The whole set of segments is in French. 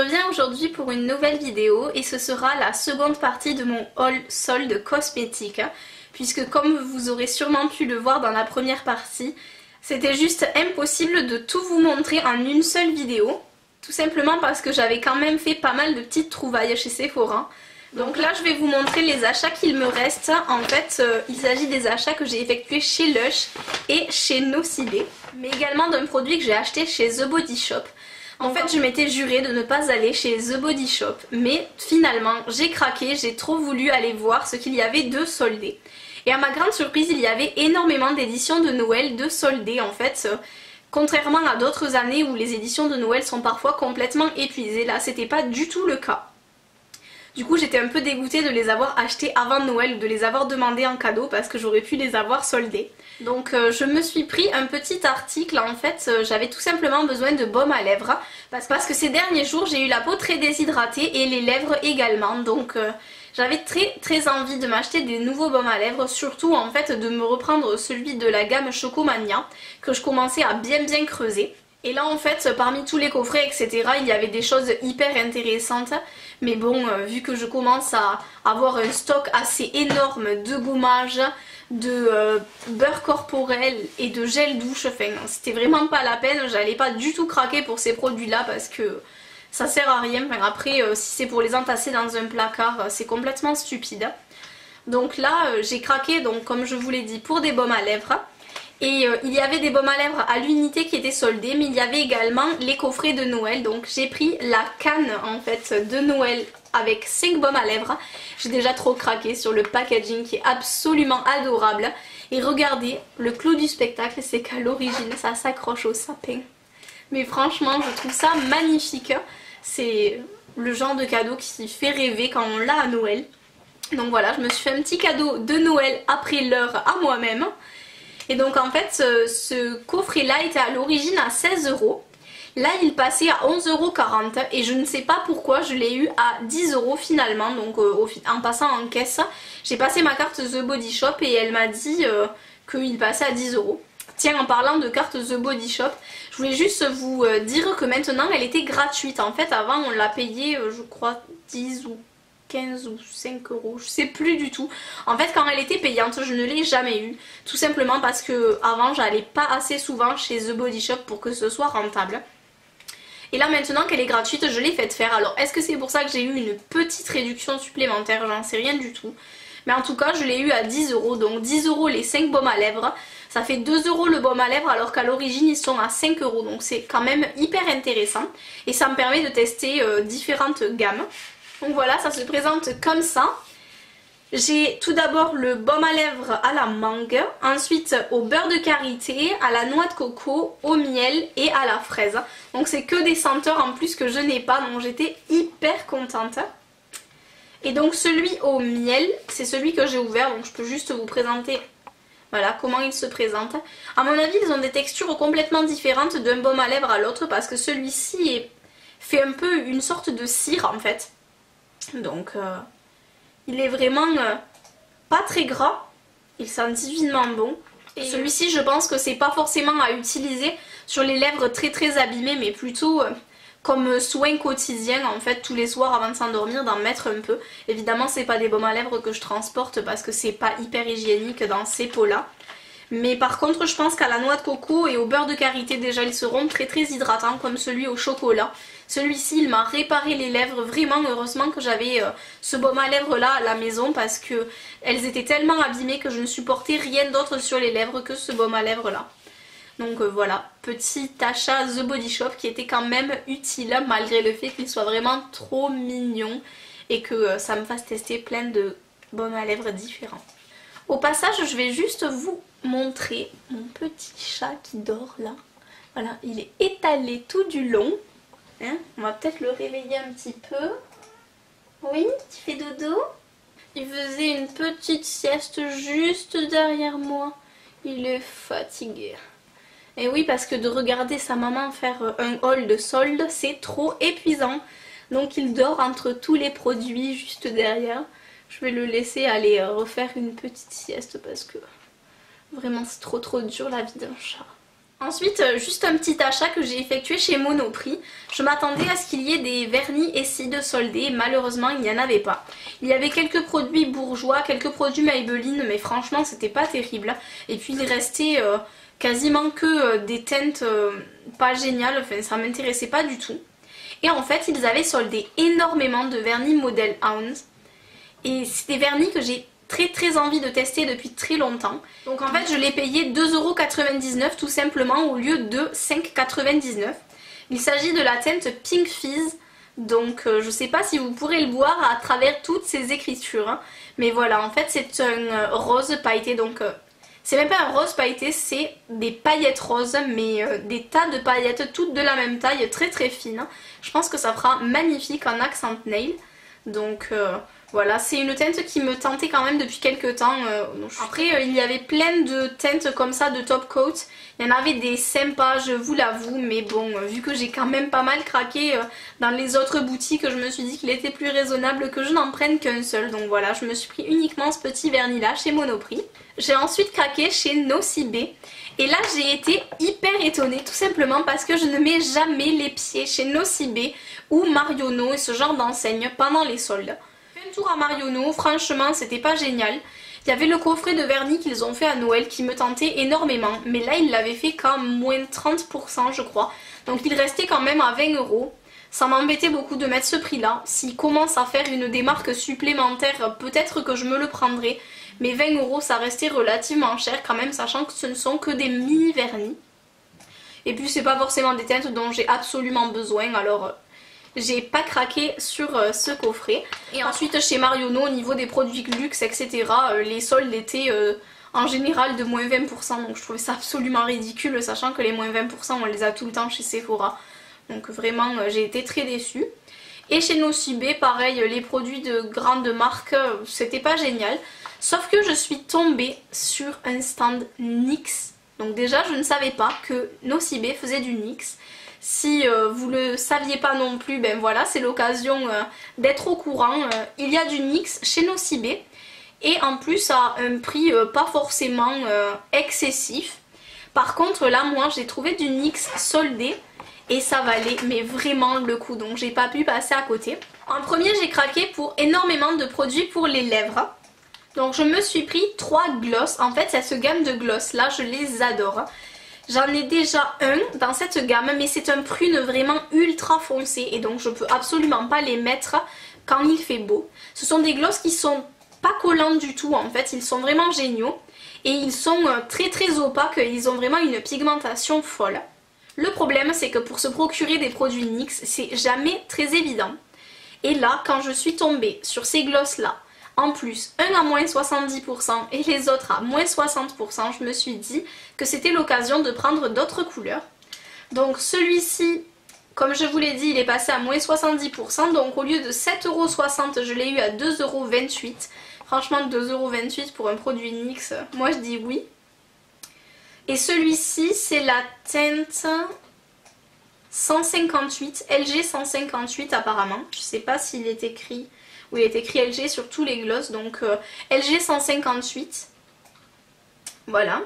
reviens aujourd'hui pour une nouvelle vidéo et ce sera la seconde partie de mon haul solde cosmétique, puisque comme vous aurez sûrement pu le voir dans la première partie, c'était juste impossible de tout vous montrer en une seule vidéo, tout simplement parce que j'avais quand même fait pas mal de petites trouvailles chez Sephora. Donc là je vais vous montrer les achats qu'il me reste. En fait il s'agit des achats que j'ai effectués chez Lush et chez Nocibé, mais également d'un produit que j'ai acheté chez The Body Shop. En fait je m'étais juré de ne pas aller chez The Body Shop, mais finalement j'ai craqué, j'ai trop voulu aller voir ce qu'il y avait de soldé. Et à ma grande surprise il y avait énormément d'éditions de Noël de soldées en fait. Contrairement à d'autres années où les éditions de Noël sont parfois complètement épuisées, là c'était pas du tout le cas. Du coup j'étais un peu dégoûtée de les avoir achetés avant Noël ou de les avoir demandés en cadeau parce que j'aurais pu les avoir soldés. Donc je me suis pris un petit article, en fait j'avais tout simplement besoin de baume à lèvres parce que ces derniers jours j'ai eu la peau très déshydratée et les lèvres également, donc j'avais très envie de m'acheter des nouveaux baumes à lèvres, surtout en fait de me reprendre celui de la gamme Chocomania que je commençais à bien creuser. Et là en fait parmi tous les coffrets etc il y avait des choses hyper intéressantes, mais bon vu que je commence à avoir un stock assez énorme de gommage, de beurre corporel et de gel douche, enfin c'était vraiment pas la peine, j'allais pas du tout craquer pour ces produits là parce que ça sert à rien. Enfin, après si c'est pour les entasser dans un placard c'est complètement stupide. Donc là j'ai craqué, donc comme je vous l'ai dit, pour des baumes à lèvres. Et il y avait des baumes à lèvres à l'unité qui étaient soldés, mais il y avait également les coffrets de Noël. Donc j'ai pris la canne en fait de Noël avec 5 baumes à lèvres. J'ai déjà trop craqué sur le packaging qui est absolument adorable. Et regardez, le clou du spectacle c'est qu'à l'origine ça s'accroche au sapin. Mais franchement je trouve ça magnifique. C'est le genre de cadeau qui fait rêver quand on l'a à Noël. Donc voilà, je me suis fait un petit cadeau de Noël après l'heure à moi-même. Et donc en fait ce coffret là était à l'origine à 16 €. Là il passait à 11,40 € et je ne sais pas pourquoi je l'ai eu à 10 € finalement. Donc en passant en caisse j'ai passé ma carte The Body Shop et elle m'a dit qu'il passait à 10 €. Tiens, en parlant de carte The Body Shop, je voulais juste vous dire que maintenant elle était gratuite. En fait avant on l'a payée je crois 10 ou 15 ou 5 €, je sais plus du tout. En fait quand elle était payante je ne l'ai jamais eu, tout simplement parce que avant j'allais pas assez souvent chez The Body Shop pour que ce soit rentable. Et là maintenant qu'elle est gratuite je l'ai faite faire. Alors est-ce que c'est pour ça que j'ai eu une petite réduction supplémentaire? J'en sais rien du tout. Mais en tout cas je l'ai eu à 10 €, donc 10 € les 5 baumes à lèvres. Ça fait 2 € le baume à lèvres alors qu'à l'origine ils sont à 5 €, donc c'est quand même hyper intéressant. Et ça me permet de tester différentes gammes. Donc voilà, ça se présente comme ça. J'ai tout d'abord le baume à lèvres à la mangue, ensuite au beurre de karité, à la noix de coco, au miel et à la fraise. Donc c'est que des senteurs en plus que je n'ai pas, donc j'étais hyper contente. Et donc celui au miel, c'est celui que j'ai ouvert, donc je peux juste vous présenter voilà comment il se présente. À mon avis ils ont des textures complètement différentes d'un baume à lèvres à l'autre parce que celui-ci fait un peu une sorte de cire en fait. Donc il est vraiment pas très gras, il sent divinement bon. Et celui-ci je pense que c'est pas forcément à utiliser sur les lèvres très abîmées, mais plutôt comme soin quotidien en fait, tous les soirs avant de s'endormir d'en mettre un peu. Évidemment c'est pas des baumes à lèvres que je transporte parce que c'est pas hyper hygiénique dans ces pots là. Mais par contre je pense qu'à la noix de coco et au beurre de karité déjà ils seront très hydratants, comme celui au chocolat. Celui-ci il m'a réparé les lèvres, vraiment heureusement que j'avais ce baume à lèvres là à la maison parce que elles étaient tellement abîmées que je ne supportais rien d'autre sur les lèvres que ce baume à lèvres là. Donc voilà, petit achat The Body Shop qui était quand même utile malgré le fait qu'il soit vraiment trop mignon et que ça me fasse tester plein de baumes à lèvres différents. Au passage je vais juste vous montrer mon petit chat qui dort là. Voilà, il est étalé tout du long. Hein, on va peut-être le réveiller un petit peu. Oui, tu fais dodo? Il faisait une petite sieste juste derrière moi. Il est fatigué. Et oui, parce que de regarder sa maman faire un haul de solde, c'est trop épuisant. Donc il dort entre tous les produits juste derrière. Je vais le laisser aller refaire une petite sieste parce que vraiment c'est trop dur la vie d'un chat. Ensuite, juste un petit achat que j'ai effectué chez Monoprix. Je m'attendais à ce qu'il y ait des vernis Essie de soldés, malheureusement il n'y en avait pas. Il y avait quelques produits bourgeois, quelques produits Maybelline, mais franchement c'était pas terrible. Et puis il restait quasiment que des teintes pas géniales, enfin ça m'intéressait pas du tout. Et en fait ils avaient soldé énormément de vernis modèle Hound. Et c'est des vernis que j'ai très envie de tester depuis très longtemps. Donc en fait je l'ai payé 2,99€ tout simplement au lieu de 5,99€. Il s'agit de la teinte Pink Fizz. Donc je sais pas si vous pourrez le voir à travers toutes ces écritures. Hein. Mais voilà, en fait c'est un rose pailleté. Donc c'est même pas un rose pailleté, c'est des paillettes roses. Mais des tas de paillettes toutes de la même taille, très fines. Je pense que ça fera magnifique en accent nail. Donc voilà, c'est une teinte qui me tentait quand même depuis quelques temps. Après, il y avait plein de teintes comme ça de top coat. Il y en avait des sympas, je vous l'avoue. Mais bon, vu que j'ai quand même pas mal craqué dans les autres boutiques, je me suis dit qu'il était plus raisonnable que je n'en prenne qu'un seul. Donc voilà, je me suis pris uniquement ce petit vernis là chez Monoprix. J'ai ensuite craqué chez Nocibé. Et là j'ai été hyper étonnée tout simplement parce que je ne mets jamais les pieds chez Nocibé ou Marionneau et ce genre d'enseigne pendant les soldes. J'ai fait un tour à Marionneau, franchement c'était pas génial. Il y avait le coffret de vernis qu'ils ont fait à Noël qui me tentait énormément. Mais là ils l'avaient fait qu'à moins 30% je crois. Donc il restait quand même à 20€. Ça m'embêtait beaucoup de mettre ce prix là. S'ils commencent à faire une démarque supplémentaire, peut-être que je me le prendrai. Mais 20€ ça restait relativement cher quand même, sachant que ce ne sont que des mini vernis. Et puis c'est pas forcément des teintes dont j'ai absolument besoin, alors j'ai pas craqué sur ce coffret. Et ensuite chez Marionneau, au niveau des produits luxe, etc., les soldes étaient en général de moins 20%. Donc je trouvais ça absolument ridicule, sachant que les moins 20% on les a tout le temps chez Sephora. Donc vraiment j'ai été très déçue. Et chez Nocibé, pareil, les produits de grandes marques, c'était pas génial. Sauf que je suis tombée sur un stand NYX. Donc déjà je ne savais pas que Nocibé faisait du NYX. Si vous le saviez pas non plus, ben voilà, c'est l'occasion d'être au courant. Il y a du NYX chez Nocibé. Et en plus à un prix pas forcément excessif. Par contre là moi j'ai trouvé du NYX soldé. Et ça valait mais vraiment le coup, donc j'ai pas pu passer à côté. En premier j'ai craqué pour énormément de produits pour les lèvres. Donc je me suis pris 3 gloss. En fait cette gamme de gloss là je les adore. J'en ai déjà un dans cette gamme mais c'est un prune vraiment ultra foncé. Et donc je peux absolument pas les mettre quand il fait beau. Ce sont des gloss qui sont pas collants du tout en fait. Ils sont vraiment géniaux. Et ils sont très opaques. Ils ont vraiment une pigmentation folle. Le problème c'est que pour se procurer des produits NYX c'est jamais très évident. Et là quand je suis tombée sur ces gloss là, en plus un à moins 70% et les autres à moins 60%, je me suis dit que c'était l'occasion de prendre d'autres couleurs. Donc celui-ci, comme je vous l'ai dit, il est passé à moins 70%, donc au lieu de 7,60€ je l'ai eu à 2,28€. Franchement 2,28€ pour un produit NYX, moi je dis oui. Et celui-ci c'est la teinte 158, LG 158 apparemment. Je sais pas s'il est écrit, ou il est écrit LG sur tous les gloss, donc LG 158. Voilà.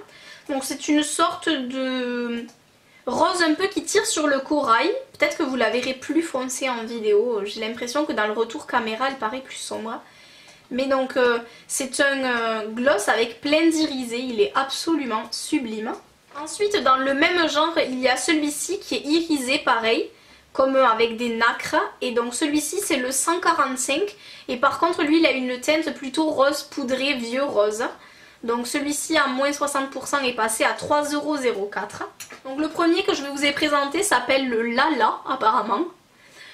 Donc c'est une sorte de rose un peu qui tire sur le corail. Peut-être que vous la verrez plus foncée en vidéo. J'ai l'impression que dans le retour caméra elle paraît plus sombre. Mais donc c'est un gloss avec plein d'irisés, il est absolument sublime. Ensuite dans le même genre il y a celui-ci qui est irisé pareil, comme avec des nacres. Et donc celui-ci c'est le 145 et par contre lui il a une teinte plutôt rose poudré vieux rose. Donc celui-ci à moins 60% est passé à 3,04€. Donc le premier que je vous ai présenté s'appelle le Lala apparemment.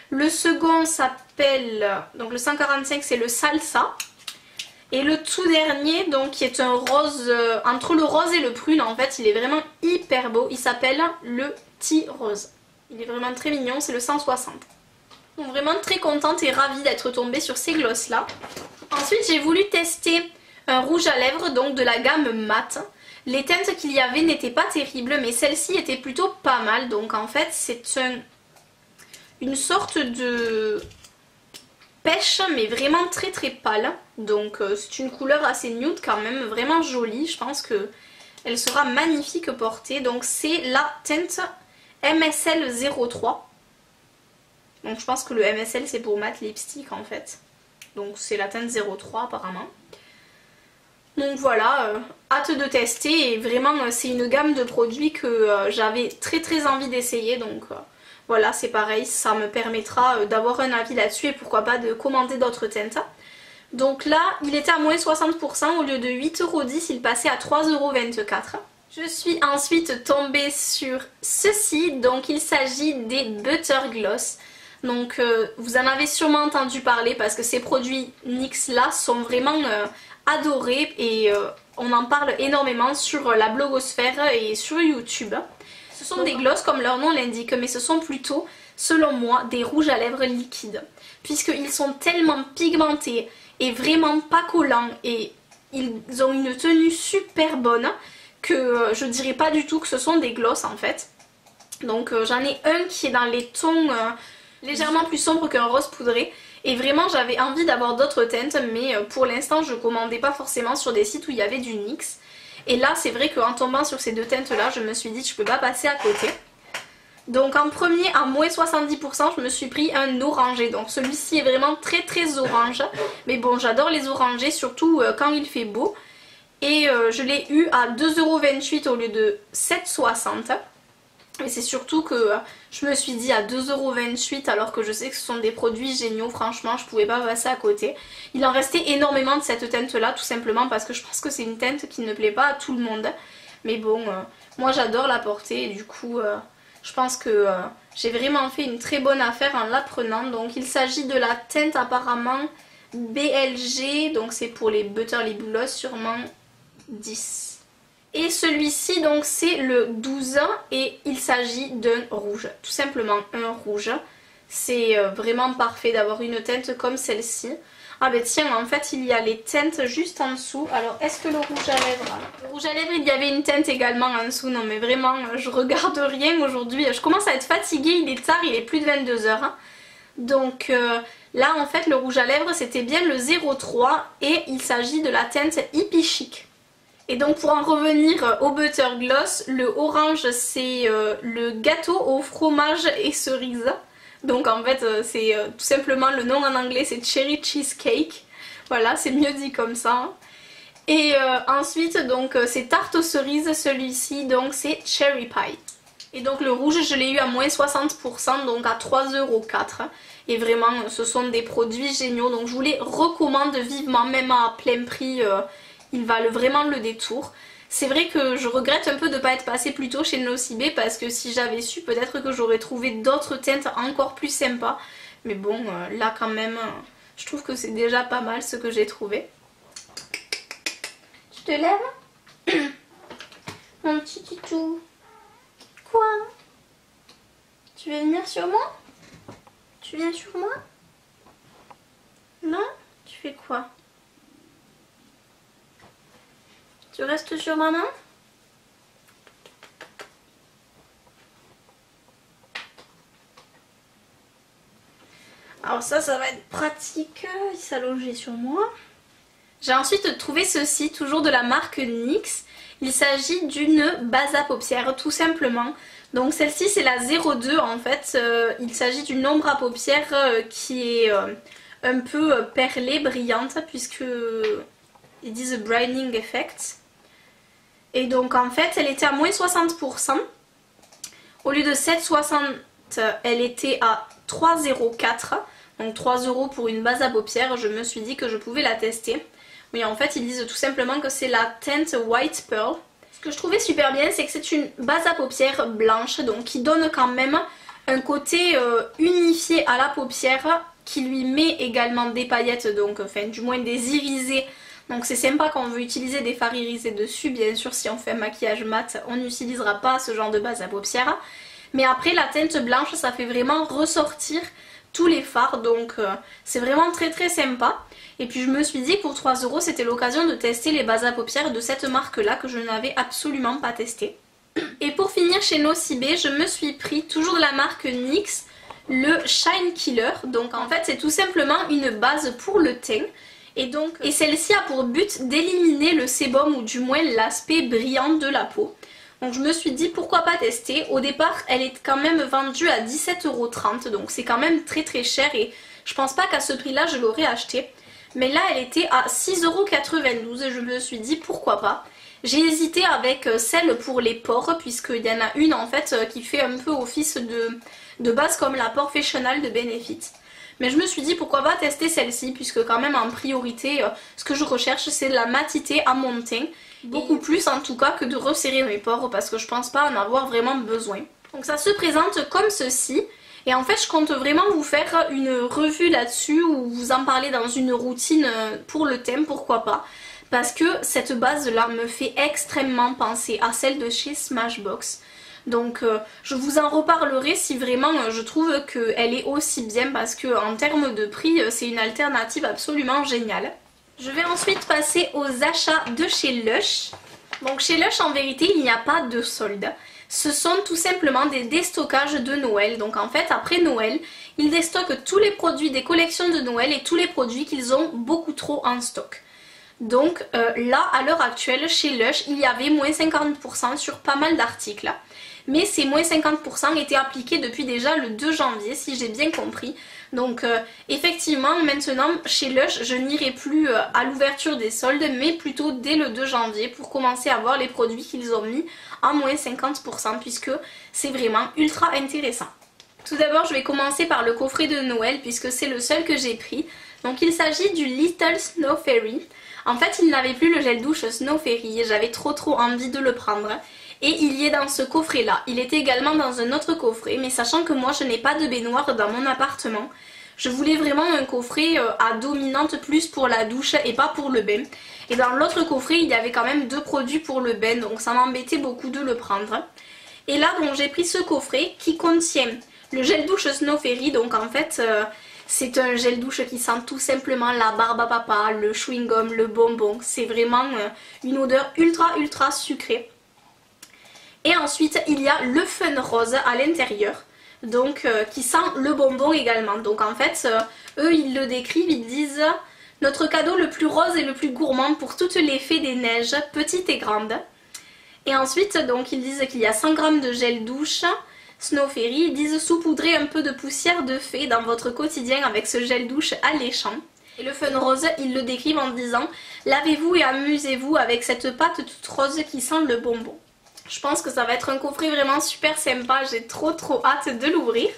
Le second s'appelle, donc le 145 c'est le Salsa. Et le tout dernier donc qui est un rose, entre le rose et le prune en fait, il est vraiment hyper beau. Il s'appelle le Tea Rose. Il est vraiment très mignon, c'est le 160. Donc vraiment très contente et ravie d'être tombée sur ces gloss là. Ensuite j'ai voulu tester un rouge à lèvres donc de la gamme mat. Les teintes qu'il y avait n'étaient pas terribles mais celle-ci était plutôt pas mal. Donc en fait c'est une sorte de pêche mais vraiment très pâle. Donc c'est une couleur assez nude quand même, vraiment jolie. Je pense que Elle sera magnifique portée. Donc c'est la teinte MSL 03. Donc je pense que le MSL c'est pour matte lipstick en fait. Donc c'est la teinte 03 apparemment. Donc voilà, hâte de tester et vraiment c'est une gamme de produits que j'avais très envie d'essayer. Donc voilà, c'est pareil, ça me permettra d'avoir un avis là-dessus et pourquoi pas de commander d'autres teintes. Donc là, il était à moins 60%, au lieu de 8,10 €, il passait à 3,24 €. Je suis ensuite tombée sur ceci, donc il s'agit des Butter Gloss. Donc vous en avez sûrement entendu parler parce que ces produits NYX là sont vraiment adorés et on en parle énormément sur la blogosphère et sur YouTube. Ce sont des gloss comme leur nom l'indique, mais ce sont plutôt, selon moi, des rouges à lèvres liquides. Puisqu'ils sont tellement pigmentés et vraiment pas collants et ils ont une tenue super bonne que je dirais pas du tout que ce sont des gloss en fait. Donc j'en ai un qui est dans les tons légèrement plus sombres qu'un rose poudré. Et vraiment j'avais envie d'avoir d'autres teintes mais pour l'instant je commandais pas forcément sur des sites où il y avait du NYX. Et là c'est vrai qu'en tombant sur ces deux teintes là je me suis dit je peux pas passer à côté. Donc en premier à moins 70% je me suis pris un orangé. Donc celui-ci est vraiment très orange. Mais bon j'adore les orangés surtout quand il fait beau. Et je l'ai eu à 2,28 € au lieu de 7,60 €. Et c'est surtout que je me suis dit à 2,28 € alors que je sais que ce sont des produits géniaux, franchement je pouvais pas passer à côté. Il en restait énormément de cette teinte là tout simplement parce que je pense que c'est une teinte qui ne plaît pas à tout le monde. Mais bon, moi j'adore la porter et du coup je pense que j'ai vraiment fait une très bonne affaire en la prenant. Donc il s'agit de la teinte apparemment BLG, donc c'est pour les Butter Lip Gloss sûrement 10. Et celui-ci donc c'est le 12 et il s'agit d'un rouge, tout simplement un rouge. C'est vraiment parfait d'avoir une teinte comme celle-ci. Ah ben tiens, en fait il y a les teintes juste en dessous. Alors est-ce que le rouge à lèvres... Le rouge à lèvres il y avait une teinte également en dessous. Non mais vraiment je regarde rien aujourd'hui. Je commence à être fatiguée, il est tard, il est plus de 22 h. Donc là en fait le rouge à lèvres c'était bien le 03 et il s'agit de la teinte Hippie Chic. Et donc pour en revenir au Butter Gloss, le orange c'est le gâteau au fromage et cerise. Donc en fait c'est tout simplement le nom en anglais c'est Cherry Cheesecake. Voilà, c'est mieux dit comme ça. Et ensuite donc c'est tarte aux cerises, celui-ci donc c'est Cherry Pie. Et donc le rouge je l'ai eu à moins 60% donc à 3,04 €. Et vraiment ce sont des produits géniaux donc je vous les recommande vivement même à plein prix. Il valent vraiment le détour. C'est vrai que je regrette un peu de ne pas être passée plus tôt chez Nocibé parce que si j'avais su peut-être que j'aurais trouvé d'autres teintes encore plus sympas. Mais bon là quand même je trouve que c'est déjà pas mal ce que j'ai trouvé. Tu te lèves mon petit titou? Quoi? Tu veux venir sur moi? Tu viens sur moi? Non? Tu fais quoi? Tu restes sur maman? Alors ça va être pratique, il s'allonger sur moi. J'ai ensuite trouvé ceci, toujours de la marque NYX. Il s'agit d'une base à paupières tout simplement. Donc celle-ci c'est la 02 en fait. Il s'agit d'une ombre à paupières qui est un peu perlée, brillante puisque ils disent brightening effect. Et donc en fait elle était à moins 60%. Au lieu de 7,60 elle était à 3,04 €. Donc 3 € pour une base à paupières. Je me suis dit que je pouvais la tester. Mais en fait ils disent tout simplement que c'est la teinte White Pearl. Ce que je trouvais super bien c'est que c'est une base à paupières blanche. Donc qui donne quand même un côté unifié à la paupière. Qui lui met également des paillettes. Donc enfin du moins des irisés. Donc c'est sympa quand on veut utiliser des fards irisés dessus. Bien sûr si on fait un maquillage mat on n'utilisera pas ce genre de base à paupières. Mais après la teinte blanche ça fait vraiment ressortir tous les fards. Donc c'est vraiment très sympa. Et puis je me suis dit que pour 3 € c'était l'occasion de tester les bases à paupières de cette marque là que je n'avais absolument pas testé. Et pour finir chez Nocibé je me suis pris toujours de la marque NYX le Shine Killer. Donc en fait c'est tout simplement une base pour le teint. Et celle-ci a pour but d'éliminer le sébum ou du moins l'aspect brillant de la peau. Donc je me suis dit pourquoi pas tester. Au départ elle est quand même vendue à 17,30 €, donc c'est quand même très très cher et je pense pas qu'à ce prix là je l'aurais acheté. Mais là elle était à 6,92 € et je me suis dit pourquoi pas. J'ai hésité avec celle pour les pores puisqu'il y en a une en fait qui fait un peu office de base comme la Porefessional de Benefit. Mais je me suis dit pourquoi pas tester celle-ci puisque quand même en priorité ce que je recherche c'est de la matité à mon teint. Beaucoup plus en tout cas que de resserrer mes pores parce que je pense pas en avoir vraiment besoin. Donc ça se présente comme ceci. Et en fait je compte vraiment vous faire une revue là-dessus ou vous en parler dans une routine pour le thème, pourquoi pas. Parce que cette base là me fait extrêmement penser à celle de chez Smashbox. Donc je vous en reparlerai si vraiment je trouve qu'elle est aussi bien parce que en termes de prix c'est une alternative absolument géniale. Je vais ensuite passer aux achats de chez Lush. Donc chez Lush en vérité il n'y a pas de solde. Ce sont tout simplement des déstockages de Noël. Donc en fait après Noël ils déstockent tous les produits des collections de Noël et tous les produits qu'ils ont beaucoup trop en stock. Donc là à l'heure actuelle chez Lush il y avait moins 50% sur pas mal d'articles. Mais ces moins 50% étaient appliqués depuis déjà le 2 janvier si j'ai bien compris. Donc effectivement maintenant chez Lush je n'irai plus à l'ouverture des soldes mais plutôt dès le 2 janvier pour commencer à voir les produits qu'ils ont mis à moins 50% puisque c'est vraiment ultra intéressant. Tout d'abord je vais commencer par le coffret de Noël puisque c'est le seul que j'ai pris. Donc il s'agit du Little Snow Fairy. En fait il n'avait plus le gel douche Snow Fairy et j'avais trop envie de le prendre. Et il y est dans ce coffret là. Il était également dans un autre coffret mais sachant que moi je n'ai pas de baignoire dans mon appartement, je voulais vraiment un coffret à dominante plus pour la douche et pas pour le bain. Et dans l'autre coffret il y avait quand même 2 produits pour le bain donc ça m'embêtait beaucoup de le prendre. Et là donc j'ai pris ce coffret qui contient le gel douche Snow Fairy. Donc en fait c'est un gel douche qui sent tout simplement la barbe à papa, le chewing gum, le bonbon. C'est vraiment une odeur ultra sucrée. Et ensuite il y a le Fun Rose à l'intérieur, donc qui sent le bonbon également. Donc en fait eux ils le décrivent, ils disent notre cadeau le plus rose et le plus gourmand pour toutes les fées des neiges, petites et grandes. Et ensuite donc ils disent qu'il y a 100 g de gel douche Snow Fairy. Ils disent saupoudrer un peu de poussière de fée dans votre quotidien avec ce gel douche alléchant. Et le Fun Rose ils le décrivent en disant lavez-vous et amusez-vous avec cette pâte toute rose qui sent le bonbon. Je pense que ça va être un coffret vraiment super sympa, j'ai trop hâte de l'ouvrir.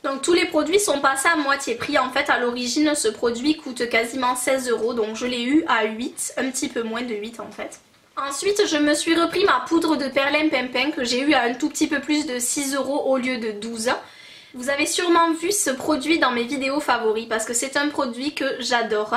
Donc tous les produits sont passés à moitié prix. En fait à l'origine ce produit coûte quasiment 16 €, donc je l'ai eu à 8, un petit peu moins de 8 en fait. Ensuite je me suis repris ma poudre de perlimpinpin que j'ai eu à un tout petit peu plus de 6 € au lieu de 12. Vous avez sûrement vu ce produit dans mes vidéos favoris parce que c'est un produit que j'adore.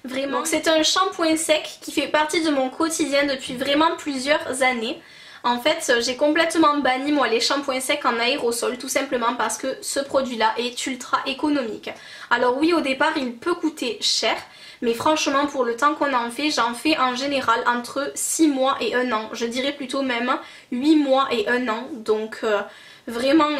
Vraiment, c'est un shampoing sec qui fait partie de mon quotidien depuis vraiment plusieurs années. En fait j'ai complètement banni moi les shampoings secs en aérosol tout simplement parce que ce produit là est ultra économique. Alors oui au départ il peut coûter cher mais franchement pour le temps qu'on en fait j'en fais en général entre 6 mois et 1 an. Je dirais plutôt même 8 mois et 1 an donc vraiment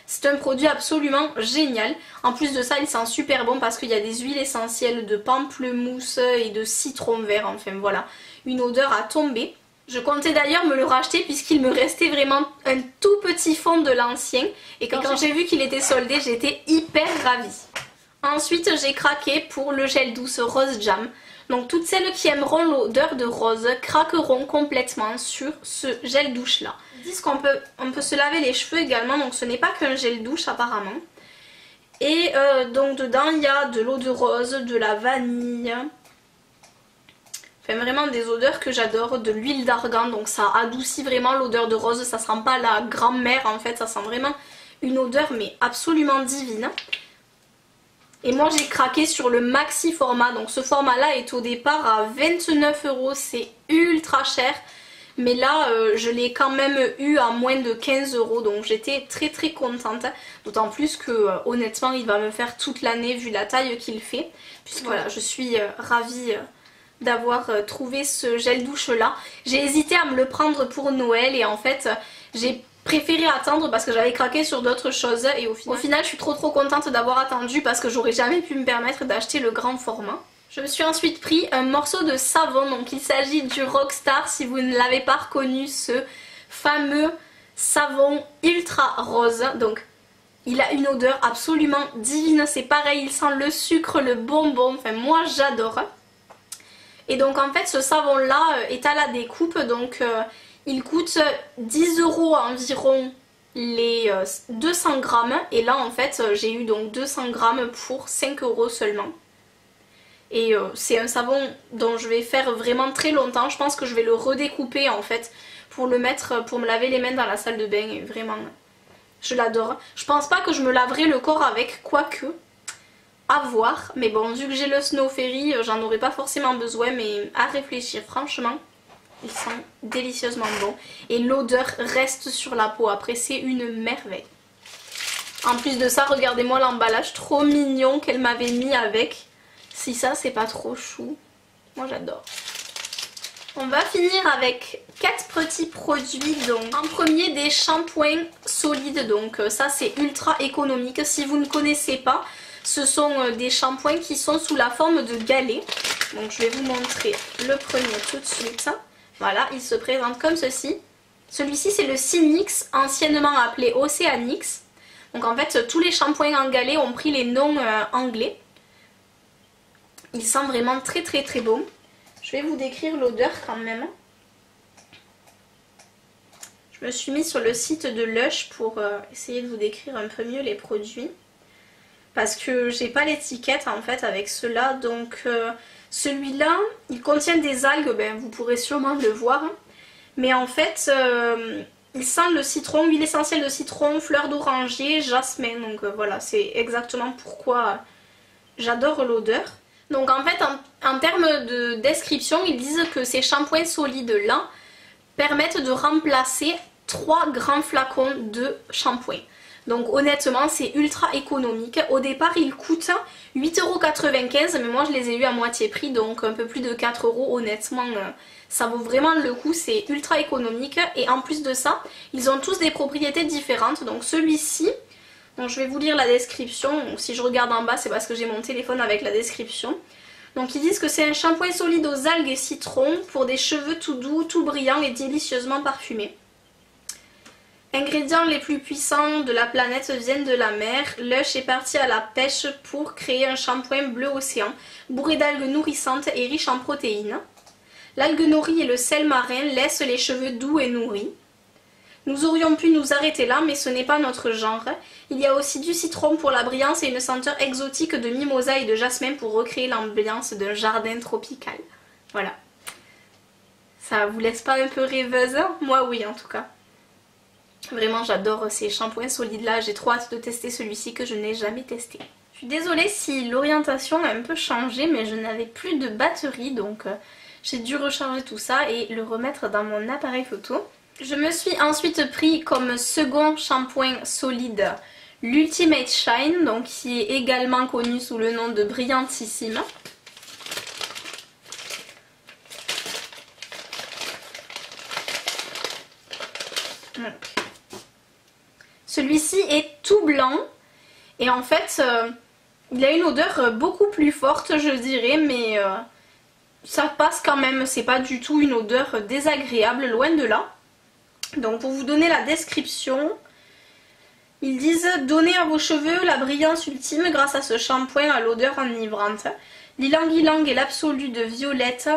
c'est un produit absolument génial. En plus de ça il sent super bon parce qu'il y a des huiles essentielles de pamplemousse et de citron vert, enfin voilà, une odeur à tomber. Je comptais d'ailleurs me le racheter puisqu'il me restait vraiment un tout petit fond de l'ancien et quand j'ai vu qu'il était soldé j'étais hyper ravie. Ensuite j'ai craqué pour le gel douce Rose Jam. Donc toutes celles qui aimeront l'odeur de rose craqueront complètement sur ce gel douche là. Ils disent qu'on peut se laver les cheveux également, donc ce n'est pas qu'un gel douche apparemment. Et donc dedans il y a de l'eau de rose, de la vanille. Enfin vraiment des odeurs que j'adore, de l'huile d'argan, donc ça adoucit vraiment l'odeur de rose, ça sent pas la grand-mère en fait, ça sent vraiment une odeur mais absolument divine. Et moi j'ai craqué sur le maxi format, donc ce format là est au départ à 29 €, c'est ultra cher. Mais là je l'ai quand même eu à moins de 15 €, donc j'étais très contente. D'autant plus que honnêtement il va me faire toute l'année vu la taille qu'il fait. Puisque voilà, je suis ravie d'avoir trouvé ce gel douche là. J'ai hésité à me le prendre pour Noël et en fait j'ai préféré attendre parce que j'avais craqué sur d'autres choses et au final je suis trop contente d'avoir attendu parce que j'aurais jamais pu me permettre d'acheter le grand format. Je me suis ensuite pris un morceau de savon, donc il s'agit du Rockstar, si vous ne l'avez pas reconnu, ce fameux savon ultra rose. Donc il a une odeur absolument divine, c'est pareil, il sent le sucre, le bonbon, enfin moi j'adore. Et donc en fait ce savon là est à la découpe, donc il coûte 10 € environ les 200 grammes. Et là en fait j'ai eu donc 200 grammes pour 5 € seulement. Et c'est un savon dont je vais faire vraiment très longtemps. Je pense que je vais le redécouper en fait pour le mettre, pour me laver les mains dans la salle de bain. Et vraiment, je l'adore. Je pense pas que je me laverai le corps avec, quoique, à voir. Mais bon, vu que j'ai le Snow Fairy, j'en aurai pas forcément besoin. Mais à réfléchir, franchement, il sent délicieusement bon. Et l'odeur reste sur la peau. Après, c'est une merveille. En plus de ça, regardez-moi l'emballage trop mignon qu'elle m'avait mis avec. Si ça c'est pas trop chou, moi j'adore. On va finir avec 4 petits produits. Donc en premier des shampoings solides, donc ça c'est ultra économique. Si vous ne connaissez pas, ce sont des shampoings qui sont sous la forme de galets. Donc je vais vous montrer le premier tout de suite. Voilà, il se présente comme ceci. Celui-ci c'est le Sinix, anciennement appelé Oceanix. Donc en fait tous les shampoings en galets ont pris les noms anglais. Il sent vraiment très très très bon. Je vais vous décrire l'odeur quand même. Je me suis mis sur le site de Lush pour essayer de vous décrire un peu mieux les produits. Parce que j'ai pas l'étiquette en fait avec ceux-là. Donc celui-là, il contient des algues, ben, vous pourrez sûrement le voir. Mais en fait, il sent le citron, huile essentielle de citron, fleur d'oranger, jasmin. Donc voilà, c'est exactement pourquoi j'adore l'odeur. Donc en fait en termes de description, ils disent que ces shampoings solides là permettent de remplacer 3 grands flacons de shampoing. Donc honnêtement c'est ultra économique. Au départ ils coûtent 8,95 €, mais moi je les ai eu à moitié prix, donc un peu plus de 4 €. Honnêtement ça vaut vraiment le coup, c'est ultra économique. Et en plus de ça, ils ont tous des propriétés différentes. Donc celui-ci, donc je vais vous lire la description. Donc, si je regarde en bas, c'est parce que j'ai mon téléphone avec la description. Donc ils disent que c'est un shampoing solide aux algues et citron pour des cheveux tout doux, tout brillants et délicieusement parfumés. Ingrédients les plus puissants de la planète viennent de la mer. Lush est parti à la pêche pour créer un shampoing bleu océan, bourré d'algues nourrissantes et riche en protéines. L'algue nori et le sel marin laissent les cheveux doux et nourris. Nous aurions pu nous arrêter là, mais ce n'est pas notre genre. Il y a aussi du citron pour la brillance et une senteur exotique de mimosa et de jasmin pour recréer l'ambiance d'un jardin tropical. Voilà. Ça vous laisse pas un peu rêveuse? Moi oui en tout cas. Vraiment j'adore ces shampoings solides là, j'ai trop hâte de tester celui-ci que je n'ai jamais testé. Je suis désolée si l'orientation a un peu changé, mais je n'avais plus de batterie, donc j'ai dû recharger tout ça et le remettre dans mon appareil photo. Je me suis ensuite pris comme second shampoing solide l'Ultimate Shine, donc qui est également connu sous le nom de Brillantissime. Celui-ci est tout blanc et en fait il a une odeur beaucoup plus forte je dirais, mais ça passe quand même, c'est pas du tout une odeur désagréable, loin de là. Donc pour vous donner la description, ils disent « Donnez à vos cheveux la brillance ultime grâce à ce shampoing à l'odeur enivrante. L'ylang-ylang et l'absolu de violette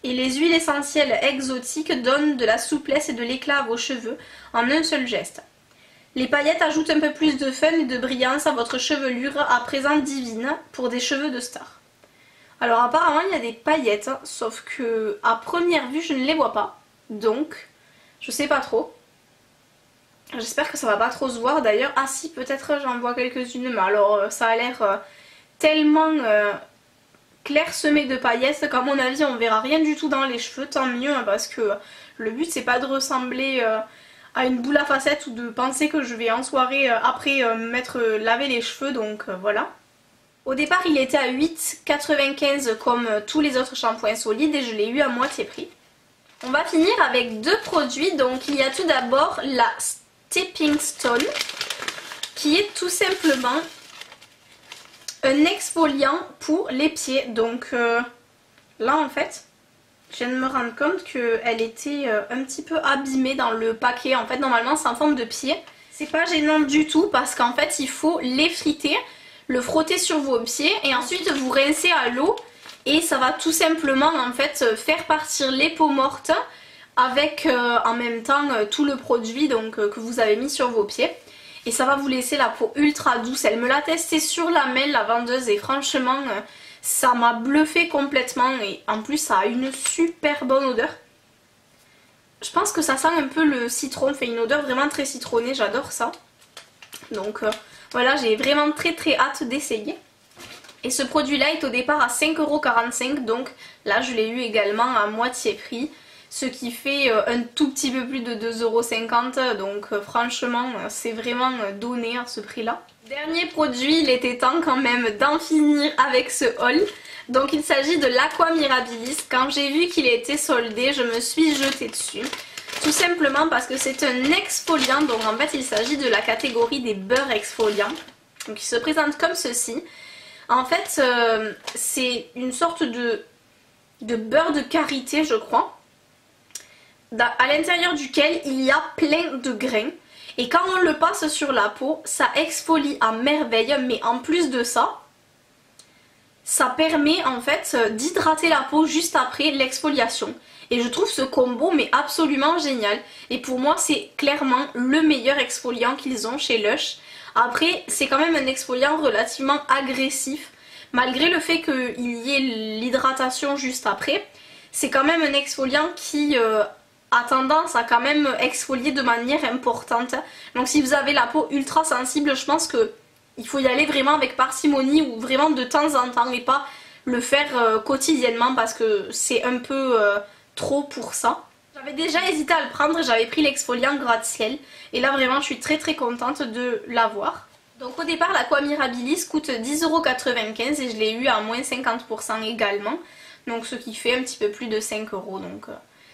et les huiles essentielles exotiques donnent de la souplesse et de l'éclat à vos cheveux en un seul geste. Les paillettes ajoutent un peu plus de fun et de brillance à votre chevelure à présent divine pour des cheveux de star. » Alors apparemment il y a des paillettes, sauf que à première vue je ne les vois pas, donc je sais pas trop. J'espère que ça va pas trop se voir d'ailleurs. Ah si, peut-être j'en vois quelques-unes, mais alors ça a l'air tellement clairsemé de paillettes qu'à mon avis on verra rien du tout dans les cheveux, tant mieux, hein, parce que le but c'est pas de ressembler à une boule à facettes ou de penser que je vais en soirée après m'être lavé les cheveux, donc voilà. Au départ il était à 8,95 € comme tous les autres shampoings solides et je l'ai eu à moitié prix. On va finir avec 2 produits, donc il y a tout d'abord la Stepping Stone qui est tout simplement un exfoliant pour les pieds. Donc là en fait, je viens de me rendre compte qu'elle était un petit peu abîmée dans le paquet. En fait normalement c'est en forme de pied. C'est pas gênant du tout parce qu'en fait il faut l'effriter, le frotter sur vos pieds et ensuite vous rincer à l'eau. Et ça va tout simplement en fait faire partir les peaux mortes avec en même temps tout le produit donc, que vous avez mis sur vos pieds. Et ça va vous laisser la peau ultra douce. Elle me l'a testé sur la main la vendeuse et franchement ça m'a bluffé complètement. Et en plus ça a une super bonne odeur. Je pense que ça sent un peu le citron, fait une odeur vraiment très citronnée, j'adore ça. Donc voilà, j'ai vraiment très hâte d'essayer. Et ce produit là est au départ à 5,45 €, donc là je l'ai eu également à moitié prix. Ce qui fait un tout petit peu plus de 2,50 €, donc franchement c'est vraiment donné à ce prix là. Dernier produit, il était temps quand même d'en finir avec ce haul. Donc il s'agit de l'Aqua Mirabilis. Quand j'ai vu qu'il était soldé, je me suis jetée dessus. Tout simplement parce que c'est un exfoliant, donc en fait il s'agit de la catégorie des beurres exfoliants. Donc il se présente comme ceci. En fait c'est une sorte de beurre de karité je crois. À l'intérieur duquel il y a plein de grains. Et quand on le passe sur la peau, ça exfolie à merveille. Mais en plus de ça, ça permet en fait d'hydrater la peau juste après l'exfoliation. Et je trouve ce combo mais absolument génial. Et pour moi c'est clairement le meilleur exfoliant qu'ils ont chez Lush. Après c'est quand même un exfoliant relativement agressif. Malgré le fait qu'il y ait l'hydratation juste après. C'est quand même un exfoliant qui a tendance à quand même exfolier de manière importante. Donc si vous avez la peau ultra sensible, je pense que il faut y aller vraiment avec parcimonie ou vraiment de temps en temps et pas le faire quotidiennement parce que c'est un peu trop pour ça. J'avais déjà hésité à le prendre, j'avais pris l'exfoliant gratte-ciel et là vraiment je suis très contente de l'avoir. Donc au départ l'Aqua Mirabilis coûte 10,95 € et je l'ai eu à moins 50% également. Donc ce qui fait un petit peu plus de 5 €, donc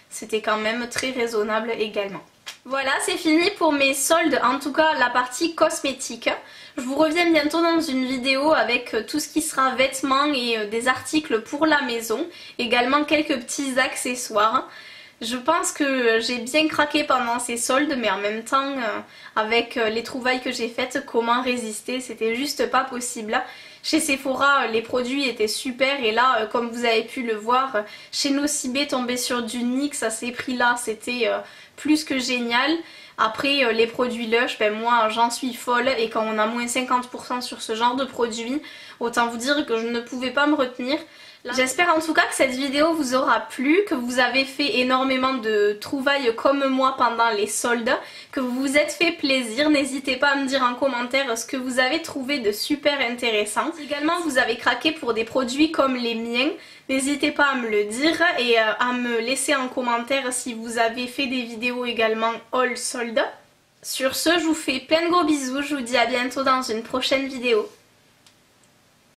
c'était quand même très raisonnable également. Voilà, c'est fini pour mes soldes, en tout cas la partie cosmétique. Je vous reviens bientôt dans une vidéo avec tout ce qui sera vêtements et des articles pour la maison. Également quelques petits accessoires. Je pense que j'ai bien craqué pendant ces soldes, mais en même temps avec les trouvailles que j'ai faites, comment résister, c'était juste pas possible. Chez Sephora, les produits étaient super et là, comme vous avez pu le voir, chez Nocibé, tomber sur du NYX à ces prix-là, c'était plus que génial. Après, les produits Lush, ben moi j'en suis folle et quand on a moins 50% sur ce genre de produits, autant vous dire que je ne pouvais pas me retenir. J'espère en tout cas que cette vidéo vous aura plu, que vous avez fait énormément de trouvailles comme moi pendant les soldes, que vous vous êtes fait plaisir. N'hésitez pas à me dire en commentaire ce que vous avez trouvé de super intéressant. Si également vous avez craqué pour des produits comme les miens, n'hésitez pas à me le dire et à me laisser en commentaire si vous avez fait des vidéos également haul soldes. Sur ce, je vous fais plein de gros bisous, je vous dis à bientôt dans une prochaine vidéo.